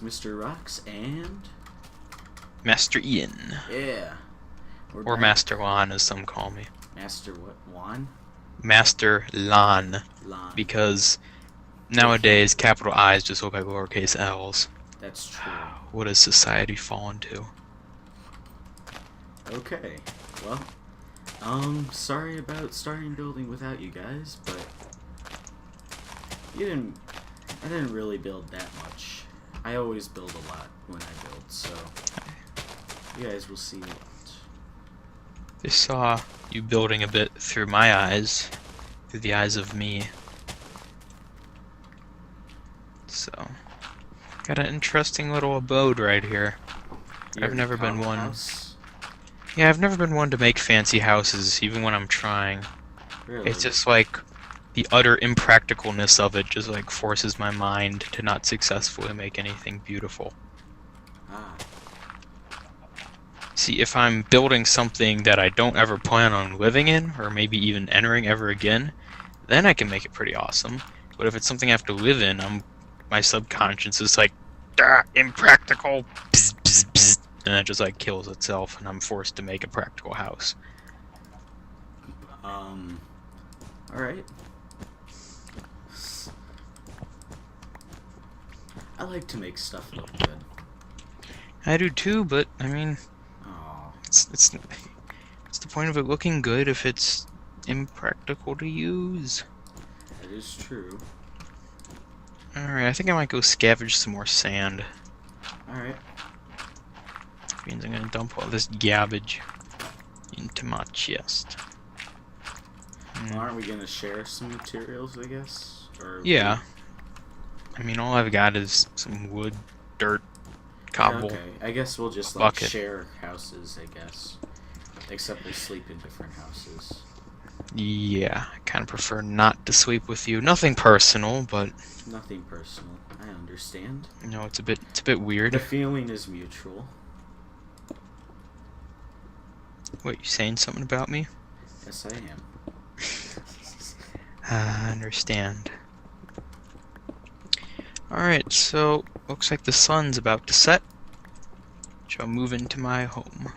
Mr. Rocks and Master Ian. yeah, Or Master Lon, as some call me. Master what? Juan? Master Lon. Lon. Because nowadays, capital I's just look like lowercase L's. That's true. What has society fallen to? Okay, well, sorry about starting building without you guys, but I didn't really build that much. I always build a lot when I build, so you guys will see what. I saw you building a bit through my eyes, through the eyes of me. So, got an interesting little abode right here. I've never been one. House? Yeah, I've never been one to make fancy houses, even when I'm trying. Really? It's just like the utter impracticalness of it just like forces my mind to not successfully make anything beautiful. Ah. See, if I'm building something that I don't ever plan on living in, or maybe even entering ever again, then I can make it pretty awesome. But if it's something I have to live in, my subconscious is like, impractical, bzz, bzz, bzz, and it just like kills itself, and I'm forced to make a practical house. Alright. I like to make stuff look good. I do too, but I mean, Oh. it's the point of it looking good if it's impractical to use. That is true. Alright, I think I might go scavenge some more sand. Alright. Which means I'm gonna dump all this garbage into my chest. Well, aren't we gonna share some materials, I guess? Or Yeah. I mean, all I've got is some wood, dirt, cobble. Okay, I guess we'll just like bucket. share houses, I guess. Except we sleep in different houses. Yeah, I kind of prefer not to sleep with you. Nothing personal, but Nothing personal. I understand. you know, it's a bit weird. The feeling is mutual. What, you saying something about me? Yes, I am. I understand. Alright, so looks like the sun's about to set. Shall move into my home.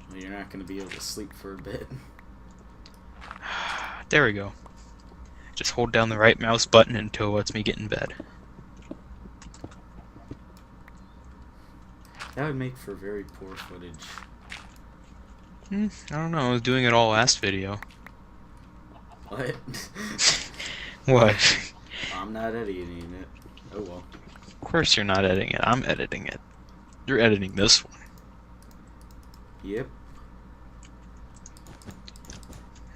Well, you're not gonna be able to sleep for a bit. There we go. Just hold down the right mouse button until it lets me get in bed. That would make for very poor footage. I don't know, I was doing it all last video. What? What? I'm not editing it. Oh well. Of course you're not editing it, I'm editing it. You're editing this one. Yep.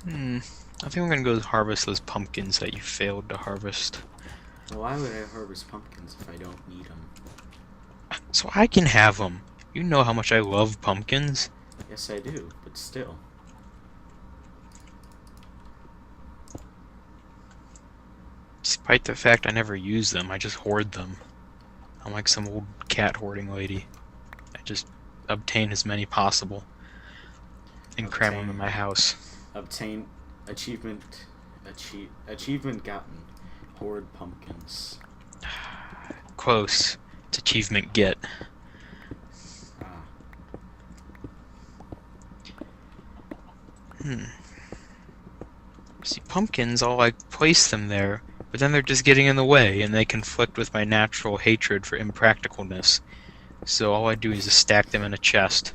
I think I'm gonna go harvest those pumpkins that you failed to harvest. Well, why would I harvest pumpkins if I don't need them? So I can have them. You know how much I love pumpkins. Yes, I do, but still. Despite the fact I never use them, I just hoard them. I'm like some old cat hoarding lady. I just obtain as many possible and cram them in my house. Obtain achievement gotten. Hoard pumpkins. Close. It's achievement get. Ah. See, pumpkins, I'll like place them there, but then they're just getting in the way, and they conflict with my natural hatred for impracticalness. So all I do is just stack them in a chest.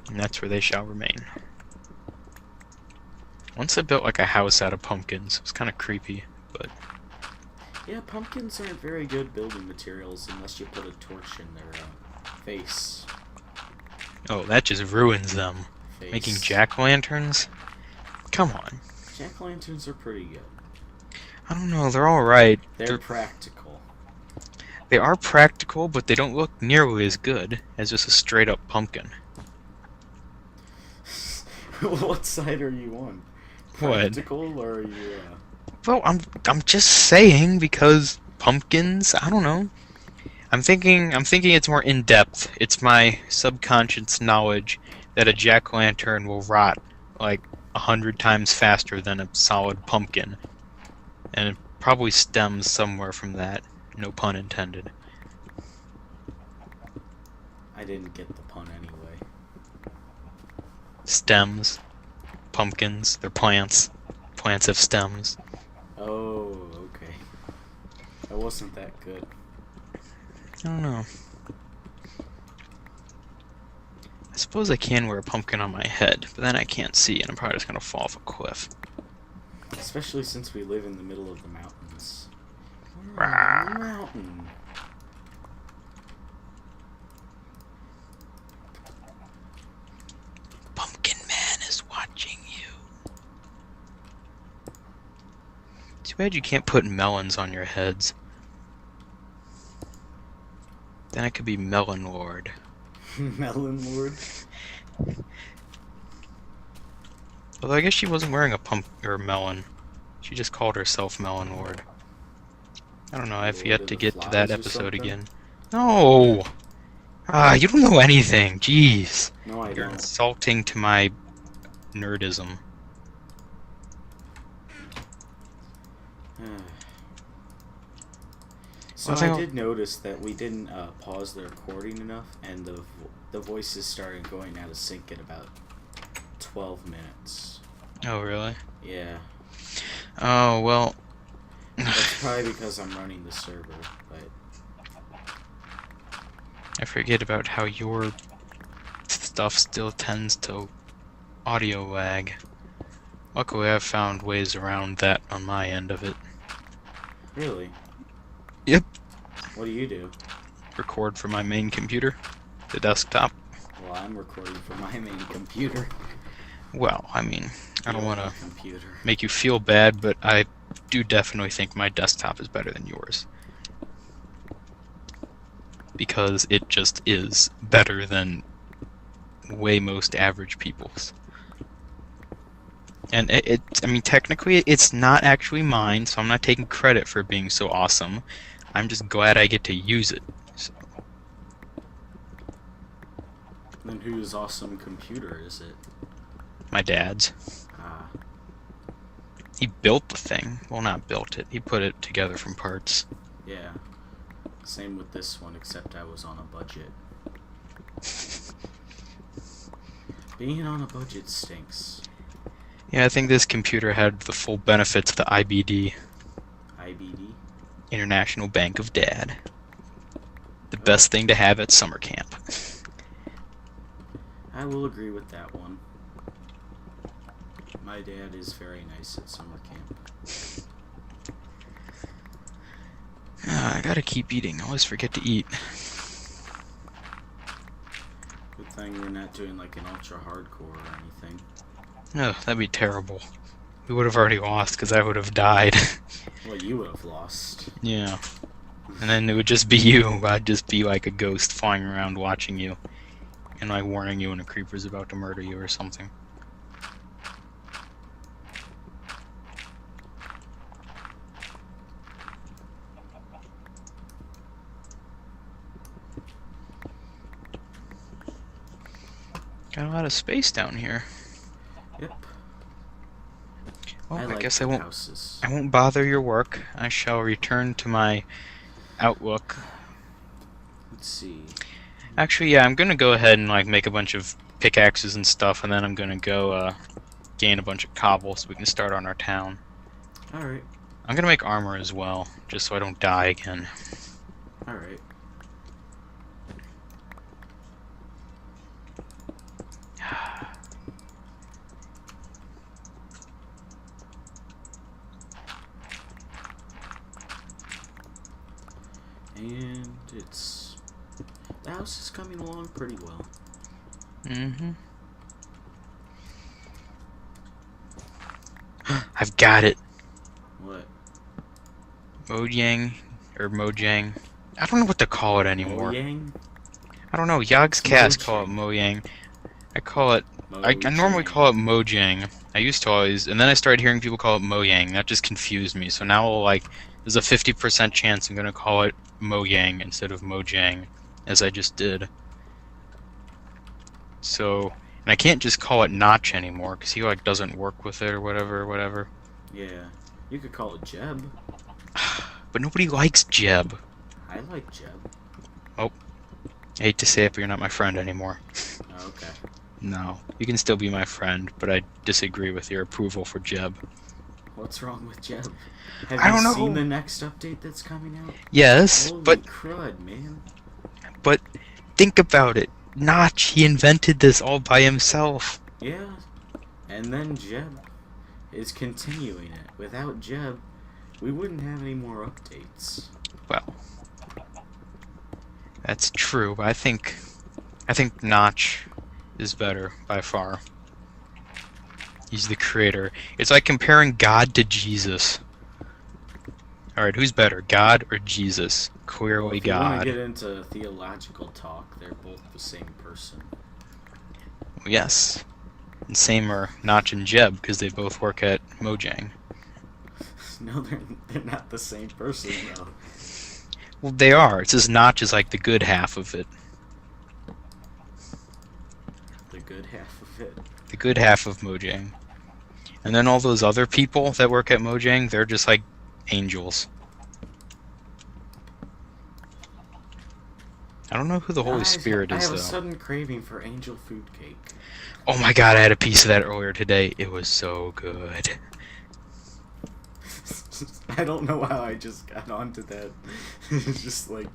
And that's where they shall remain. Once I built like a house out of pumpkins. It was kind of creepy, but Yeah, pumpkins aren't very good building materials unless you put a torch in their face. oh, that just ruins them. Face. Making jack-o'-lanterns? Come on. Jack-o'-lanterns are pretty good. I don't know, they're alright. They're practical. They are practical, but they don't look nearly as good as just a straight-up pumpkin. What side are you on? What? Practical, or are you? Well, I'm just saying because pumpkins. I don't know. I'm thinking it's more in depth. It's my subconscious knowledge that a jack-o'-lantern will rot like 100 times faster than a solid pumpkin, and it probably stems somewhere from that. No pun intended. I didn't get the pun anyway. Stems. Pumpkins. They're plants. Plants have stems. Oh, okay. That wasn't that good. I don't know. I suppose I can wear a pumpkin on my head, but then I can't see, and I'm probably just gonna fall off a cliff. Especially since we live in the middle of the mountains. Rawr. Mountain. Pumpkin Man is watching you. Too bad you can't put melons on your heads. Then I could be Melon Lord. Melon Lord? Although I guess she wasn't wearing a melon. She just called herself Melon Lord. I don't know, I've Lord yet of to the get to that Flies or episode something? again. No! Ah, you don't know anything. Jeez. No, I You're don't. insulting to my nerdism. So Well, I think I did notice that we didn't pause the recording enough, and the voices started going out of sync at about 12 minutes. Oh, really? Yeah, Oh, well. that's probably because I'm running the server, but I forget about how your stuff still tends to audio lag. Luckily, I've found ways around that on my end of it. really? Yep. What do you do? Record from my main computer, the desktop. Well, I'm recording from my main computer. Well, I mean, I don't Your want to computer. make you feel bad, but I do definitely think my desktop is better than yours. Because it just is better than way most average people's. And I mean, technically, it's not actually mine, so I'm not taking credit for being so awesome. I'm just glad I get to use it. So, Then whose awesome computer is it? my dad's. Ah, He built the thing. Well, not built it. He put it together from parts. yeah. Same with this one, except I was on a budget. Being on a budget stinks. Yeah, I think this computer had the full benefits of the IBD, IBD? International Bank of Dad. The best thing to have at summer camp. I will agree with that one. My dad is very nice at summer camp. I gotta keep eating. I always forget to eat. Good thing we're not doing like an ultra hardcore or anything. Oh, that'd be terrible. We would have already lost because I would have died. Well, you would have lost. Yeah. And then it would just be you. I'd just be like a ghost flying around watching you. And like warning you when a creeper's about to murder you or something. Got a lot of space down here. Yep. Well, I like guess the I won't. houses. I won't bother your work. I shall return to my Outlook. Let's see. Actually, yeah, I'm gonna go ahead and like make a bunch of pickaxes and stuff, and then I'm gonna go gain a bunch of cobble so we can start on our town. Alright. I'm gonna make armor as well, just so I don't die again. Alright. And it's... the house is coming along pretty well. Mm-hmm. I've got it. What? Mojang or Mojang. I don't know what to call it anymore. Moyang? I don't know. Yog's cats Mojang. call it Mojang. I call it. I normally call it Mojang. I used to always, and then I started hearing people call it Moyang. That just confused me. So now, like, there's a 50% chance I'm gonna call it Moyang instead of Mojang, as I just did. So, and I can't just call it Notch anymore because he like doesn't work with it or whatever. Yeah. You could call it Jeb. But nobody likes Jeb. I like Jeb. I hate to say it, but you're not my friend anymore. Oh, okay. No, you can still be my friend, but I disagree with your approval for Jeb. What's wrong with Jeb? Have I don't you know. seen the next update that's coming out? Yes, Holy but crud, man. think about it. Notch, he invented this all by himself. Yeah. And then Jeb is continuing it. Without Jeb, we wouldn't have any more updates. Well, that's true, but I think Notch is better by far. He's the creator. It's like comparing God to Jesus. Alright, who's better, God or Jesus? Clearly Well, if you want God. to get into theological talk, they're both the same person. Yes. And same are Notch and Jeb, because they both work at Mojang. No, they're not the same person, though. Well, they are. It's just Notch is like the good half of it. The good half of it. The good half of Mojang. And then all those other people that work at Mojang, they're just like angels. I don't know who the Holy Spirit I is, have though. a sudden craving for angel food cake. Oh my god, I had a piece of that earlier today. It was so good. I don't know how I just got onto that. It's just like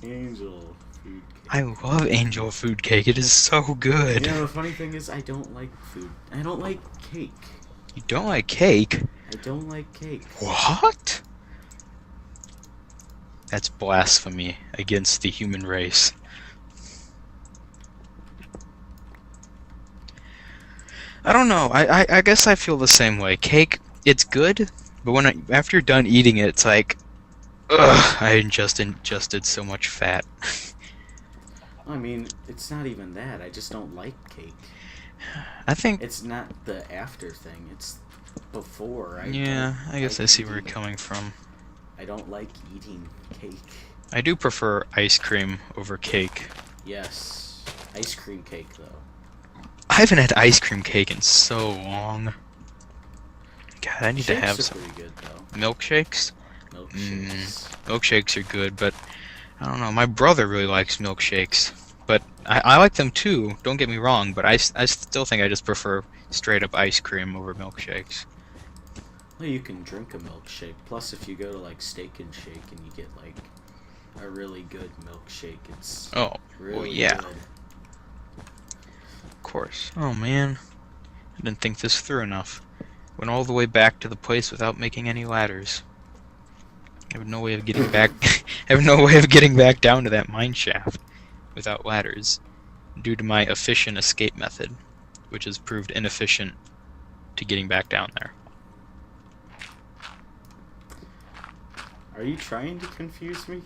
angel food cake. I love angel food cake. It is so good. You know, the funny thing is I don't like food. I don't like cake. You don't like cake? I don't like cake. What? That's blasphemy against the human race. I don't know. I guess I feel the same way. Cake, it's good, but after you're done eating it, it's like, ugh, I just ingested so much fat. I mean, it's not even that. I just don't like cake. I think. It's not the after thing. It's before. Yeah, I guess I like see where you're eating- coming from. I don't like eating cake. I do prefer ice cream over cake. Yes. Ice cream cake, though. I haven't had ice cream cake in so long. God, I need to Shakes have are some pretty good, though. milkshakes. Milkshakes. Milkshakes are good, but I don't know. My brother really likes milkshakes, but I like them too. Don't get me wrong, but I still think I just prefer straight up ice cream over milkshakes. Well, you can drink a milkshake. Plus, if you go to like Steak and Shake and you get like a really good milkshake, it's really yeah. good. Of course. Oh man, I didn't think this through enough. Went all the way back to the place without making any ladders. I have no way of getting back. I have no way of getting back down to that mine shaft without ladders, due to my efficient escape method, which has proved inefficient to getting back down there. Are you trying to confuse me?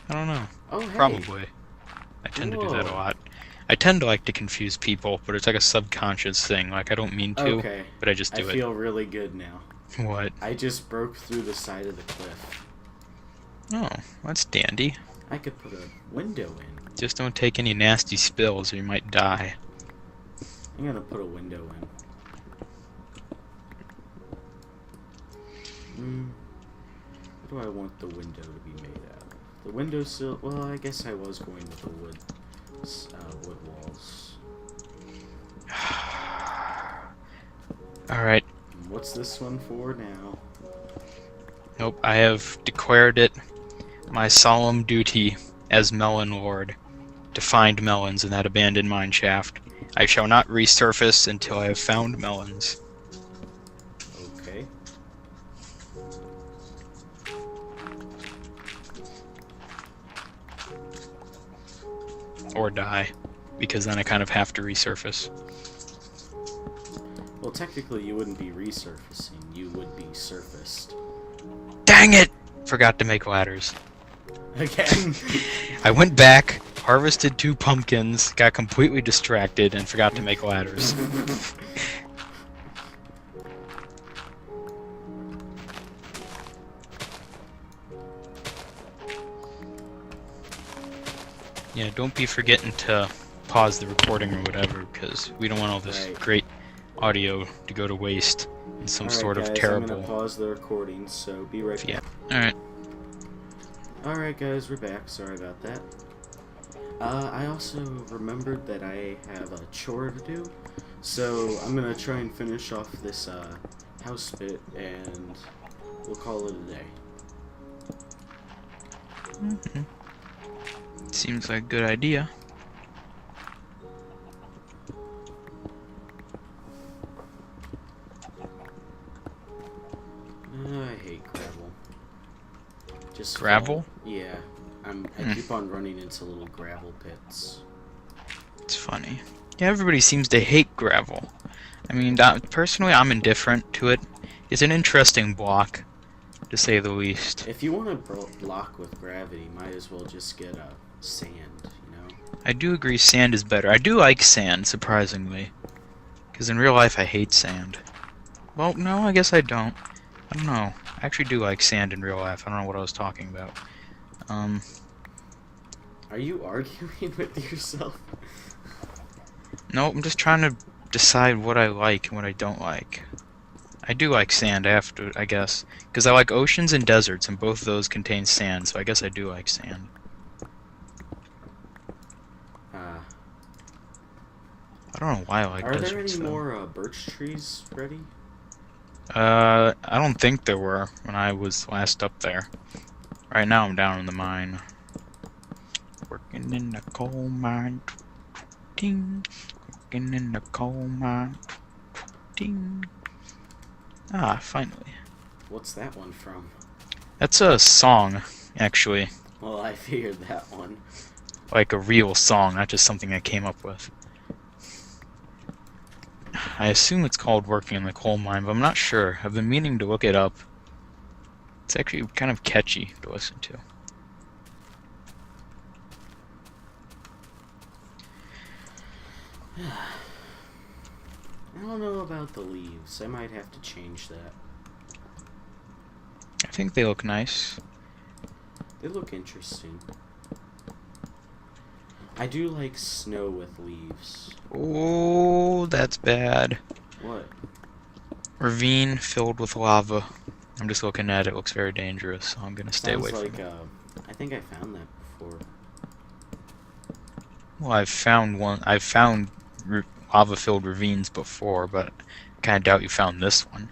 I don't know. Oh, hey. Probably. I tend to do that a Whoa. lot. I tend to like to confuse people, but it's like a subconscious thing. Like I don't mean to, Okay. but I just do I feel really good now. it. What? I just broke through the side of the cliff. Oh, that's dandy. I could put a window in. Just don't take any nasty spills or you might die. I'm gonna put a window in. What do I want the window to be made out of? The windowsill. Well, I guess I was going with the wood walls. Alright. What's this one for now? Nope, I have declared it my solemn duty as Melon Lord to find melons in that abandoned mine shaft. I shall not resurface until I have found melons. Okay. Or die, because then I kind of have to resurface. Well, technically, you wouldn't be resurfacing. You would be surfaced. Dang it! Forgot to make ladders. Again. I went back, harvested 2 pumpkins, got completely distracted, and forgot to make ladders. Yeah, don't be forgetting to pause the recording or whatever, because we don't want all this Right. great audio to go to waste in some Alright, sort of guys, I'm terrible... gonna pause the recording, so be right back. Yeah. Alright. Alright guys, we're back. Sorry about that. I also remembered that I have a chore to do, so I'm gonna try and finish off this house bit, and we'll call it a day. Seems like a good idea. I hate gravel. Just Gravel? Yeah, I keep on running into little gravel pits. It's funny. Yeah, everybody seems to hate gravel. I mean, personally, I'm indifferent to it. It's an interesting block, to say the least. If you want to block with gravity, might as well just get sand, you know? I do agree sand is better. I do like sand, surprisingly. Because in real life, I hate sand. Well, no, I guess I don't. I don't know. I actually do like sand in real life. I don't know what I was talking about. Are you arguing with yourself? No, I'm just trying to decide what I like and what I don't like. I do like sand, I guess. Because I like oceans and deserts, and both of those contain sand, so I guess I do like sand. I don't know why I like deserts, Are there any though. more birch trees ready? I don't think there were when I was last up there. Right now I'm down in the mine. Working in the coal mine. Ding. Working in the coal mine. Ding. Ah, finally. What's that one from? That's a song, actually. Well, I figured that one. Like a real song, not just something I came up with. I assume it's called Working in the Coal Mine, but I'm not sure. I've been meaning to look it up. It's actually kind of catchy to listen to. I don't know about the leaves. I might have to change that. I think they look nice. They look interesting. I do like snow with leaves. Oh, that's bad. What? Ravine filled with lava. I'm just looking at it. It looks very dangerous, so I'm gonna stay away Sounds from like, it. I think I found that before. Well, I've found lava-filled ravines before, but I kind of doubt you found this one.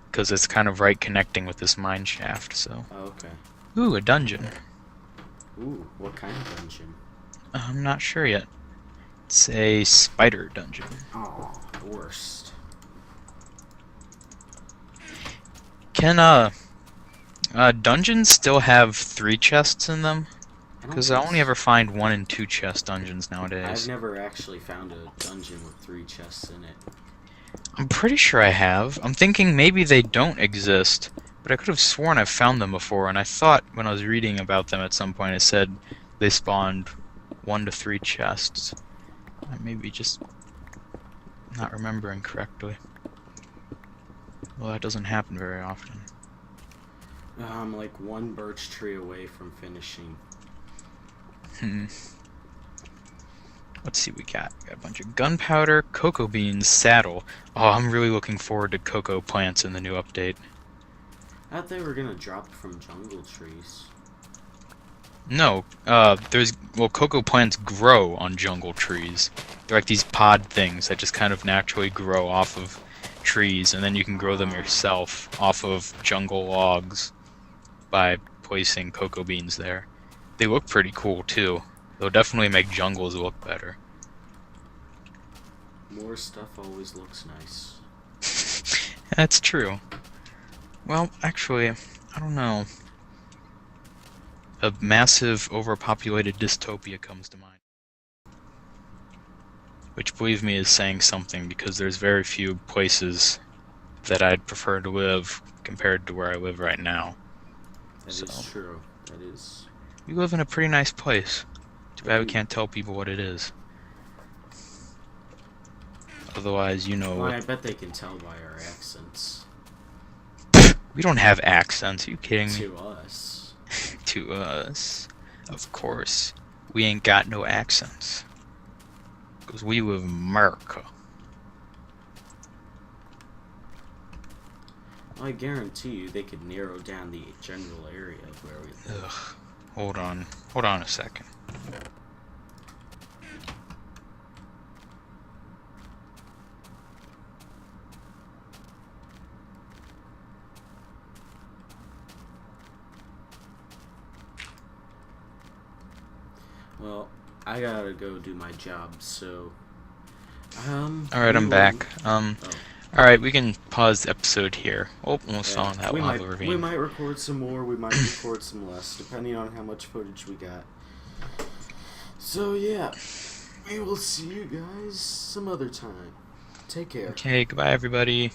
Because it's kind of right connecting with this mine shaft, so... Oh, okay. Ooh, a dungeon. Ooh, what kind of dungeon? I'm not sure yet. It's a spider dungeon. Oh, the worst. Can, dungeons still have 3 chests in them? Because I only ever find 1 and 2 chest dungeons nowadays. I've never actually found a dungeon with 3 chests in it. I'm pretty sure I have. I'm thinking maybe they don't exist, but I could have sworn I've found them before, and I thought when I was reading about them at some point it said they spawned 1 to 3 chests. I may be just not remembering correctly. Well, that doesn't happen very often. I'm like 1 birch tree away from finishing. Let's see what we got. We got a bunch of gunpowder, cocoa beans, saddle. Oh, I'm really looking forward to cocoa plants in the new update. I thought they were gonna drop from jungle trees. No, cocoa plants grow on jungle trees. They're like these pod things that just kind of naturally grow off of trees, and then you can grow them yourself off of jungle logs by placing cocoa beans there. They look pretty cool, too. They'll definitely make jungles look better. More stuff always looks nice. That's true. Well, actually, I don't know. A massive, overpopulated dystopia comes to mind. Which, believe me, is saying something, because there's very few places that I'd prefer to live compared to where I live right now. That is true. That is. We live in a pretty nice place. Too bad we can't tell people what it is. Otherwise, you know. Well, I bet they can tell by our accents. We don't have accents. Are you kidding me? To us. To us. Of course. We ain't got no accents. Because we live in America. I guarantee you they could narrow down the general area of where we live. Ugh. Hold on. Hold on a second. Well, I gotta go do my job, so... Alright, I'm back. Oh, Alright, we can pause the episode here. Oh, almost yeah. fell in that we lava might ravine. record some more, we might record some less, depending on how much footage we got. So, yeah. We will see you guys some other time. Take care. Okay, goodbye everybody.